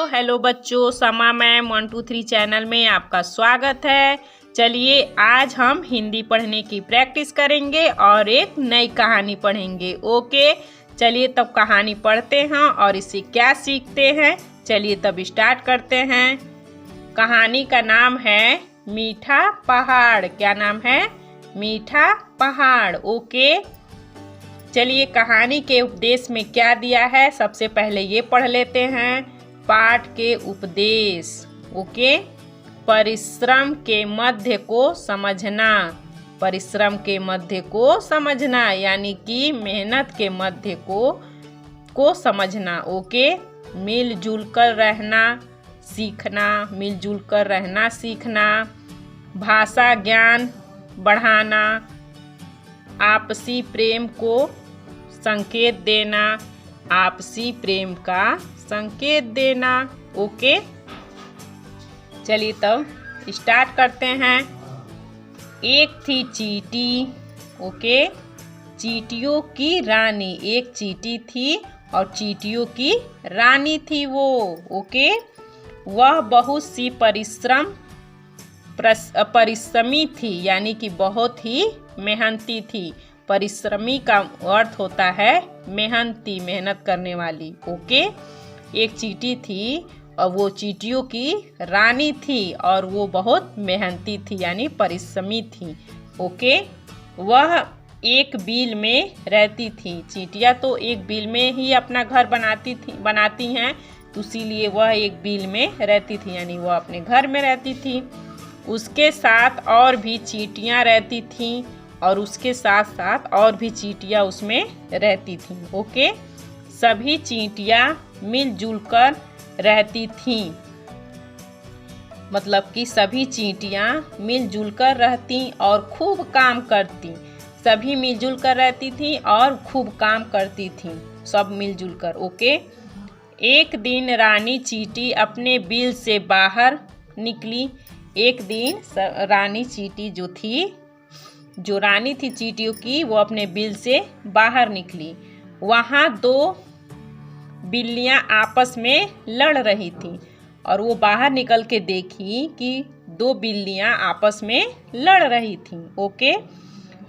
Hello बच्चों, समा ma'am 123 channel में आपका स्वागत है। चलिए आज हम हिंदी पढ़ने की प्रैक्टिस करेंगे और एक नई कहानी पढ़ेंगे। ओके, चलिए तब कहानी पढ़ते हैं और इससे क्या सीखते हैं। चलिए तब स्टार्ट करते हैं। कहानी का नाम है मीठा पहाड़। क्या नाम है? मीठा पहाड़। ओके, चलिए कहानी के उपदेश में क्या दिया है सबसे पहले ये पढ़ लेते हैं। पाठ के उपदेश। ओके, परिश्रम के मध्य को समझना। परिश्रम के मध्य को समझना यानी कि मेहनत के मध्य को समझना। ओके, मिलजुल कर रहना सीखना। मिलजुल कर रहना सीखना। भाषा ज्ञान बढ़ाना। आपसी प्रेम को संकेत देना। आपसी प्रेम का संकेत देना। ओके, चलिए तब स्टार्ट करते हैं। एक थी चींटी। ओके, चींटियों की रानी। एक चींटी थी और चींटियों की रानी थी वो। ओके, वह बहुत सी परिश्रमी थी यानी कि बहुत ही मेहनती थी। परिश्रमी का अर्थ होता है मेहनती, मेहनत करने वाली। ओके, एक चींटी थी और वो चींटियों की रानी थी और वो बहुत मेहनती थी यानी परिश्रमी थी। ओके, वह एक बिल में रहती थी। चींटियाँ तो एक बिल में ही अपना घर बनाती हैं, तो इसीलिए वह एक बिल में रहती थी यानी वह अपने घर में रहती थी। उसके साथ और भी चींटियाँ रहती थीं और उसके साथ साथ और भी चींटियाँ उसमें रहती थीं। ओके, सभी चींटियाँ मिलजुल कर रहती थीं। मतलब कि सभी चींटियाँ मिलजुल कर रहती और खूब काम करती। सभी मिलजुल कर रहती थी और खूब काम करती थीं, सब मिलजुल कर। ओके, एक दिन रानी चींटी अपने बिल से बाहर निकली। एक दिन रानी चींटी जो रानी थी चींटियों की, वो अपने बिल से बाहर निकली। वहाँ दो बिल्लियाँ आपस में लड़ रही थी और वो बाहर निकल के देखी कि दो बिल्लियाँ आपस में लड़ रही थीं। ओके,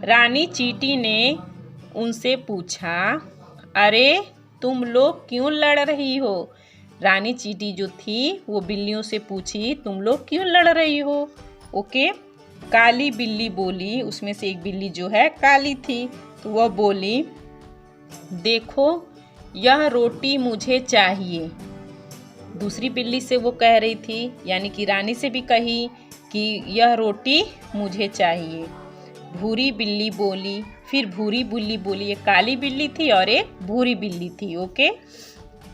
रानी चींटी ने उनसे पूछा, अरे तुम लोग क्यों लड़ रही हो? रानी चींटी जो थी वो बिल्लियों से पूछी, तुम लोग क्यों लड़ रही हो? ओके, काली बिल्ली बोली। उसमें से एक बिल्ली जो है काली थी, तो वह बोली, देखो यह रोटी मुझे चाहिए। दूसरी बिल्ली से वो कह रही थी यानी कि रानी से भी कही कि यह रोटी मुझे चाहिए। भूरी बिल्ली बोली। फिर भूरी बिल्ली बोली। एक काली बिल्ली थी और एक भूरी बिल्ली थी। ओके,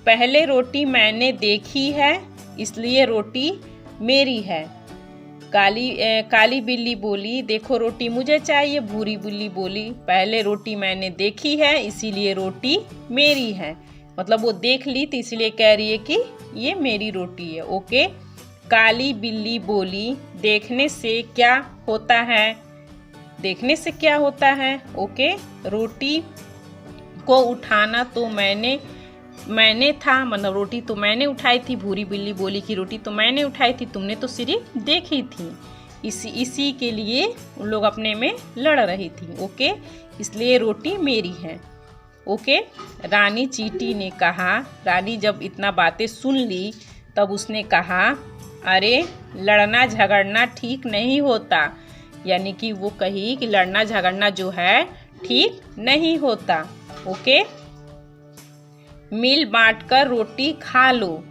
पहले रोटी मैंने देखी है इसलिए रोटी मेरी है। काली बिल्ली बोली, देखो रोटी मुझे चाहिए। भूरी बिल्ली बोली, पहले रोटी मैंने देखी है इसीलिए रोटी मेरी है। मतलब वो देख ली तो इसलिए कह रही है कि ये मेरी रोटी है। ओके, काली बिल्ली बोली, देखने से क्या होता है? देखने से क्या होता है? ओके, रोटी को उठाना तो मैंने था, मतलब रोटी तो मैंने उठाई थी। भूरी बिल्ली बोली कि रोटी तो मैंने उठाई थी, तुमने तो सिर्फ देखी थी। इसी के लिए उन लोग अपने में लड़ रही थी। ओके, इसलिए रोटी मेरी है। ओके, रानी चींटी ने कहा। रानी जब इतना बातें सुन ली तब उसने कहा, अरे लड़ना झगड़ना ठीक नहीं होता। यानी कि वो कही कि लड़ना झगड़ना जो है ठीक नहीं होता। ओके, मिल बांट कर रोटी खा लो।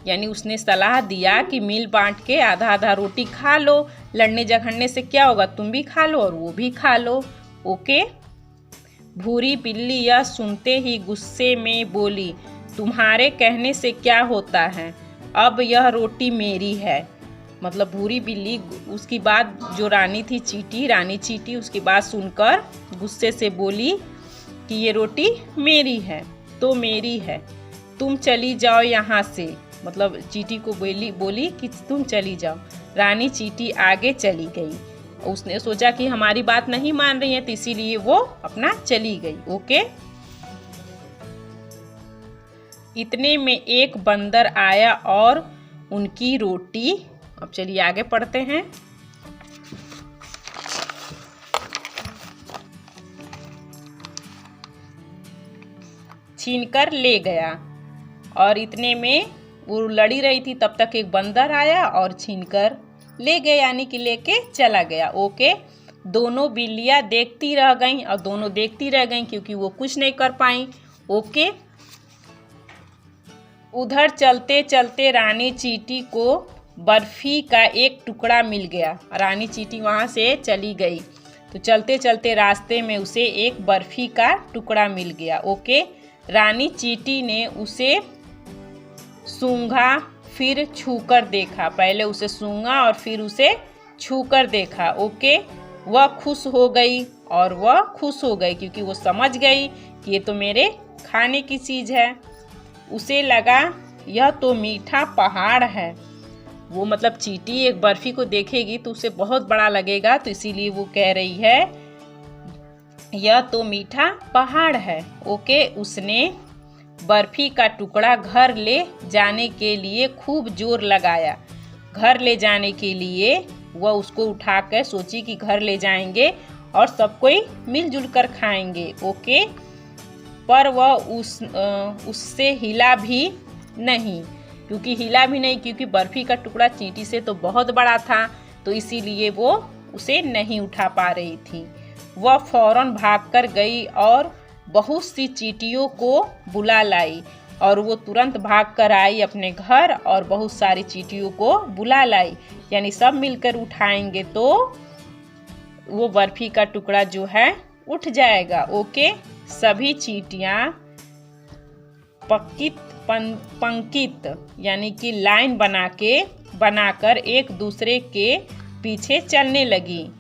यानी उसने सलाह दिया कि मिल बांट के आधा आधा रोटी खा लो। लड़ने झगड़ने से क्या होगा, तुम भी खा लो और वो भी खा लो। ओके, भूरी बिल्ली यह सुनते ही गुस्से में बोली, तुम्हारे कहने से क्या होता है? अब यह रोटी मेरी है। मतलब भूरी बिल्ली उसकी बात, जो रानी चींटी उसकी बात सुनकर गुस्से से बोली कि ये रोटी मेरी है तो मेरी है, तुम चली जाओ यहाँ से। मतलब चींटी को बोली कि तुम चली जाओ। रानी चींटी आगे चली गई। उसने सोचा कि हमारी बात नहीं मान रही है तो इसीलिए वो अपना चली गई। ओके, इतने में एक बंदर आया और उनकी रोटी, अब चलिए आगे पढ़ते हैं। छीनकर ले गया। और इतने में वो लड़ी रही थी, तब तक एक बंदर आया और छीनकर ले गया, यानी कि लेके चला गया। ओके, दोनों बिल्लियाँ देखती रह गईं और दोनों देखती रह गईं क्योंकि वो कुछ नहीं कर पाई। ओके, उधर चलते चलते रानी चींटी को बर्फी का एक टुकड़ा मिल गया। रानी चींटी वहाँ से चली गई, तो चलते चलते रास्ते में उसे एक बर्फी का टुकड़ा मिल गया। ओके, रानी चींटी ने उसे सूंघा, फिर छूकर देखा। पहले उसे सूंघा और फिर उसे छूकर देखा। ओके, वह खुश हो गई और वह खुश हो गई क्योंकि वो समझ गई कि ये तो मेरे खाने की चीज़ है। उसे लगा यह तो मीठा पहाड़ है। वो मतलब चींटी एक बर्फी को देखेगी तो उसे बहुत बड़ा लगेगा, तो इसीलिए वो कह रही है यह तो मीठा पहाड़ है। ओके, उसने बर्फी का टुकड़ा घर ले जाने के लिए खूब जोर लगाया। घर ले जाने के लिए वह उसको उठाकर सोची कि घर ले जाएंगे और सब कोई मिलजुल कर खाएंगे। ओके, पर वह उससे हिला भी नहीं, क्योंकि बर्फी का टुकड़ा चींटी से तो बहुत बड़ा था, तो इसीलिए वो उसे नहीं उठा पा रही थी। वह फौरन भागकर गई और बहुत सी चींटियों को बुला लाई, और वो तुरंत भागकर आई अपने घर और बहुत सारी चींटियों को बुला लाई, यानी सब मिलकर उठाएंगे तो वो बर्फी का टुकड़ा जो है उठ जाएगा। ओके, सभी चींटियाँ पंक्तित यानी कि लाइन बनाकर एक दूसरे के पीछे चलने लगी,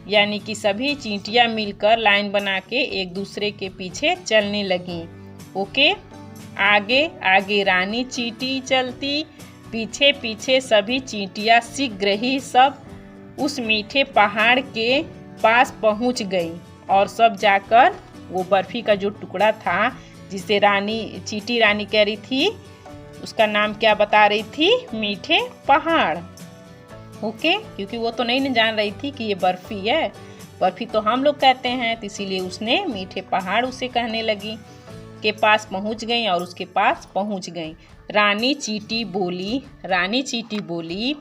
यानी कि सभी चींटियाँ मिलकर लाइन बना के एक दूसरे के पीछे चलने लगीं। ओके, आगे आगे रानी चींटी चलती, पीछे पीछे सभी चींटियाँ शीघ्र ही सब उस मीठे पहाड़ के पास पहुँच गई और सब जाकर वो बर्फी का जो टुकड़ा था जिसे चींटी रानी कह रही थी, उसका नाम क्या बता रही थी, मीठे पहाड़। ओके, क्योंकि वो तो नहीं जान रही थी कि ये बर्फी है, बर्फी तो हम लोग कहते हैं, तो इसीलिए उसने मीठे पहाड़ उसे कहने लगी। के पास पहुंच गई और उसके पास पहुंच गई। रानी चींटी बोली,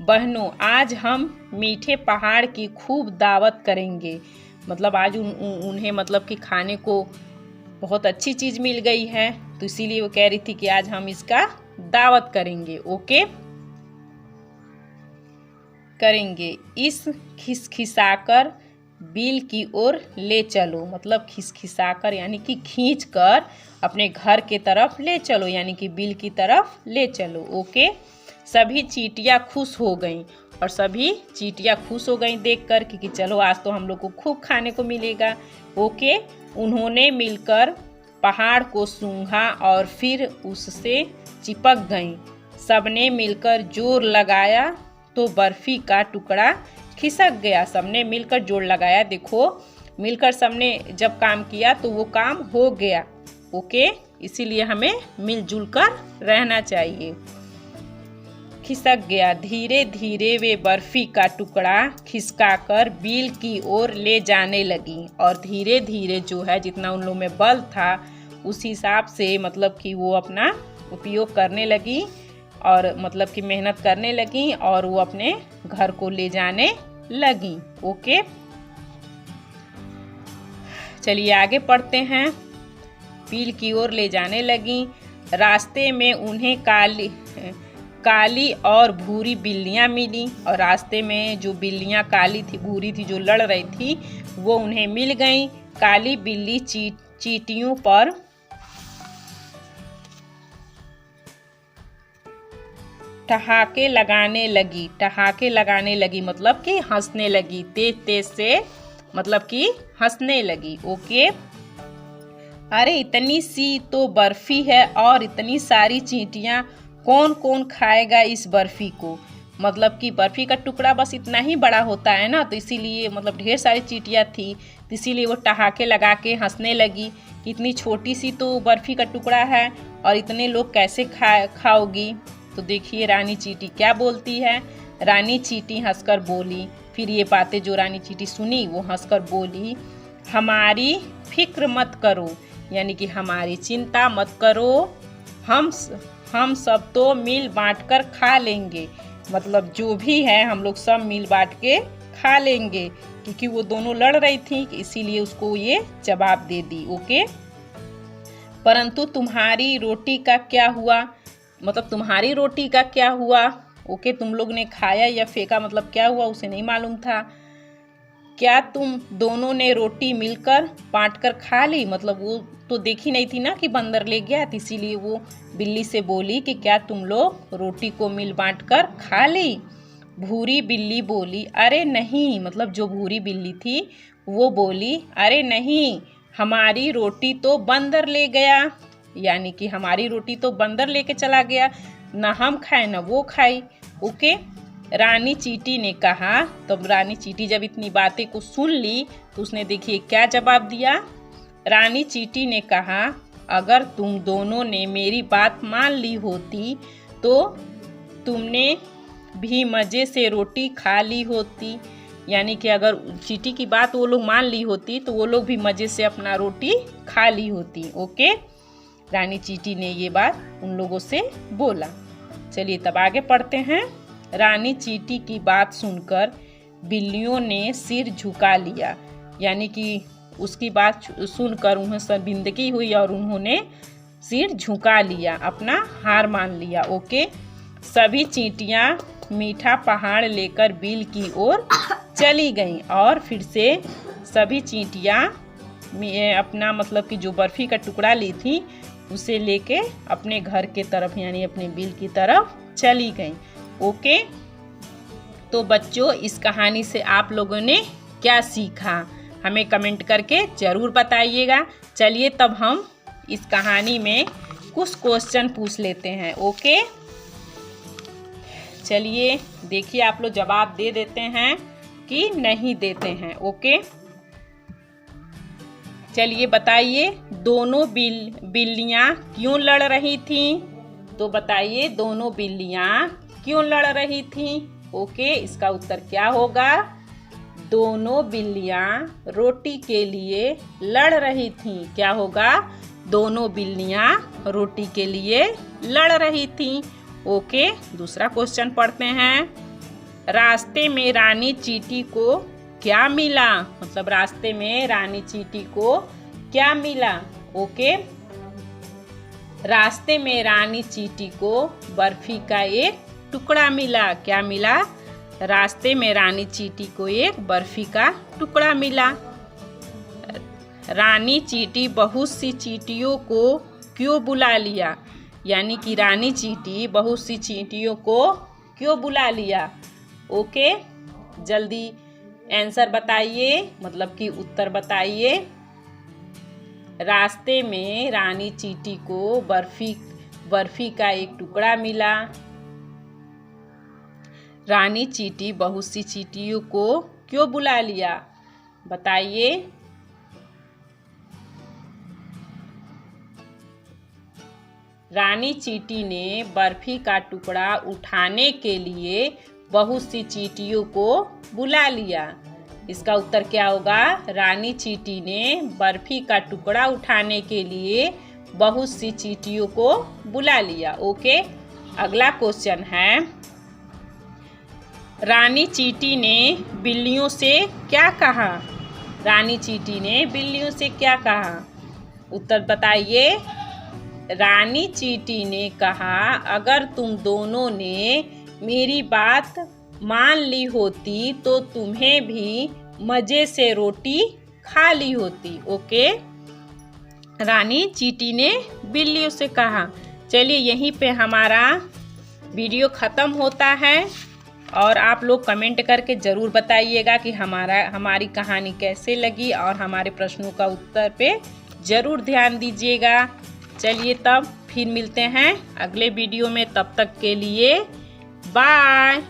बहनों आज हम मीठे पहाड़ की खूब दावत करेंगे। मतलब आज उन्हें मतलब कि खाने को बहुत अच्छी चीज़ मिल गई है, तो इसीलिए वो कह रही थी कि आज हम इसका दावत करेंगे। ओके, करेंगे। इस खिसखिसाकर बिल की ओर ले चलो, मतलब खिसखिसाकर यानी कि खींचकर अपने घर के तरफ ले चलो, यानी कि बिल की तरफ ले चलो। ओके, सभी चींटियाँ खुश हो गईं और सभी चींटियाँ खुश हो गईं देखकर कि चलो आज तो हम लोग को खूब खाने को मिलेगा। ओके, उन्होंने मिलकर पहाड़ को सूंघा और फिर उससे चिपक गईं। सबने मिलकर जोर लगाया तो बर्फी का टुकड़ा खिसक गया। सबने मिलकर जोर लगाया, देखो मिलकर सबने जब काम किया तो वो काम हो गया। ओके, इसीलिए हमें मिलजुल कर रहना चाहिए। खिसक गया। धीरे धीरे वे बर्फी का टुकड़ा खिसकाकर बिल की ओर ले जाने लगी, और धीरे धीरे जो है जितना उन लोगों में बल था उस हिसाब से मतलब कि वो अपना उपयोग करने लगी और मतलब कि मेहनत करने लगी और वो अपने घर को ले जाने लगी। ओके, चलिए आगे पढ़ते हैं। बिल की ओर ले जाने लगी। रास्ते में उन्हें काली और भूरी बिल्लियाँ मिली, और रास्ते में जो बिल्लियाँ काली थी भूरी थी जो लड़ रही थी वो उन्हें मिल गईं। काली बिल्ली चींटियों पर ठहाके लगाने लगी मतलब कि हंसने लगी, तेज तेज से मतलब कि हंसने लगी। ओके, अरे इतनी सी तो बर्फी है और इतनी सारी चींटियाँ, कौन कौन खाएगा इस बर्फी को। मतलब कि बर्फी का टुकड़ा बस इतना ही बड़ा होता है ना, तो इसीलिए मतलब ढेर सारी चींटियाँ थी, तो इसीलिए वो ठहाके लगा के हंसने लगी कि इतनी छोटी सी तो बर्फ़ी का टुकड़ा है और इतने लोग कैसे खाओगी। तो देखिए रानी चींटी क्या बोलती है। रानी चींटी हंसकर बोली, फिर ये बातें जो रानी चींटी सुनी वो हंसकर बोली, हमारी फिक्र मत करो, यानी कि हमारी चिंता मत करो, हम सब तो मिल बांट कर खा लेंगे। मतलब जो भी है हम लोग सब मिल बांट के खा लेंगे, क्योंकि वो दोनों लड़ रही थी इसीलिए उसको ये जवाब दे दी। ओके, परंतु तुम्हारी रोटी का क्या हुआ, मतलब तुम्हारी रोटी का क्या हुआ। ओके, तुम लोग ने खाया या फेंका, मतलब क्या हुआ उसे नहीं मालूम था। क्या तुम दोनों ने रोटी मिलकर बांट कर खा ली, मतलब वो तो देखी नहीं थी ना कि बंदर ले गया, इसीलिए वो बिल्ली से बोली कि क्या तुम लोग रोटी को मिल बांट कर खा ली। भूरी बिल्ली बोली, अरे नहीं, मतलब जो भूरी बिल्ली थी वो बोली, अरे नहीं, हमारी रोटी तो बंदर ले गया, यानी कि हमारी रोटी तो बंदर लेके चला गया, ना हम खाए ना वो खाई। ओके, रानी चींटी ने कहा। तब रानी चींटी जब इतनी बातें को सुन ली तो उसने देखिए क्या जवाब दिया। रानी चींटी ने कहा, अगर तुम दोनों ने मेरी बात मान ली होती तो तुमने भी मज़े से रोटी खा ली होती, यानी कि अगर चींटी की बात वो लोग मान ली होती तो वो लोग भी मज़े से अपना रोटी खा ली होती। ओके, रानी चींटी ने ये बात उन लोगों से बोला। चलिए तब आगे पढ़ते हैं। रानी चींटी की बात सुनकर बिल्लियों ने सिर झुका लिया, यानी कि उसकी बात सुनकर उन्हें शर्मिंदगी हुई और उन्होंने सिर झुका लिया, अपना हार मान लिया। ओके, सभी चींटियां मीठा पहाड़ लेकर बिल की ओर चली गईं और फिर से सभी चींटियां अपना मतलब कि जो बर्फ़ी का टुकड़ा ली थी उसे लेके अपने घर के तरफ यानी अपने बिल की तरफ चली गईं। ओके, तो बच्चों इस कहानी से आप लोगों ने क्या सीखा हमें कमेंट करके ज़रूर बताइएगा। चलिए तब हम इस कहानी में कुछ क्वेश्चन पूछ लेते हैं। ओके, चलिए देखिए आप लोग जवाब दे देते हैं कि नहीं देते हैं। ओके, चलिए बताइए, दोनों बिल्लियाँ क्यों लड़ रही थीं। तो बताइए दोनों बिल्लियाँ क्यों लड़ रही थीं। ओके, इसका उत्तर क्या होगा। दोनों बिल्लियाँ रोटी के लिए लड़ रही थीं। क्या होगा, दोनों बिल्लियाँ रोटी के लिए लड़ रही थीं। ओके, दूसरा क्वेश्चन पढ़ते हैं। रास्ते में रानी चींटी को क्या मिला, मतलब रास्ते में रानी चींटी को क्या मिला। ओके, रास्ते में रानी चींटी को बर्फी का एक टुकड़ा मिला। क्या मिला, रास्ते में रानी चींटी को एक बर्फी का टुकड़ा मिला। रानी चींटी बहुत सी चींटियों को क्यों बुला लिया, यानी कि रानी चींटी बहुत सी चींटियों को क्यों बुला लिया। ओके, जल्दी आंसर बताइए, मतलब कि उत्तर बताइए। रास्ते में रानी चींटी को बर्फी का एक टुकड़ा मिला। रानी चींटी बहुत सी चींटियों को क्यों बुला लिया, बताइए। रानी चींटी ने बर्फी का टुकड़ा उठाने के लिए बहुत सी चींटियों को बुला लिया। इसका उत्तर क्या होगा, रानी चींटी ने बर्फी का टुकड़ा उठाने के लिए बहुत सी चींटियों को बुला लिया। ओके, अगला क्वेश्चन है, रानी चींटी ने बिल्लियों से क्या कहा। रानी चींटी ने बिल्लियों से क्या कहा, उत्तर बताइए। रानी चींटी ने कहा, अगर तुम दोनों ने मेरी बात मान ली होती तो तुम्हें भी मज़े से रोटी खा ली होती। ओके, रानी चींटी ने बिल्लियों से कहा। चलिए यहीं पे हमारा वीडियो ख़त्म होता है और आप लोग कमेंट करके ज़रूर बताइएगा कि हमारी कहानी कैसे लगी और हमारे प्रश्नों का उत्तर पे ज़रूर ध्यान दीजिएगा। चलिए तब फिर मिलते हैं अगले वीडियो में, तब तक के लिए बाय।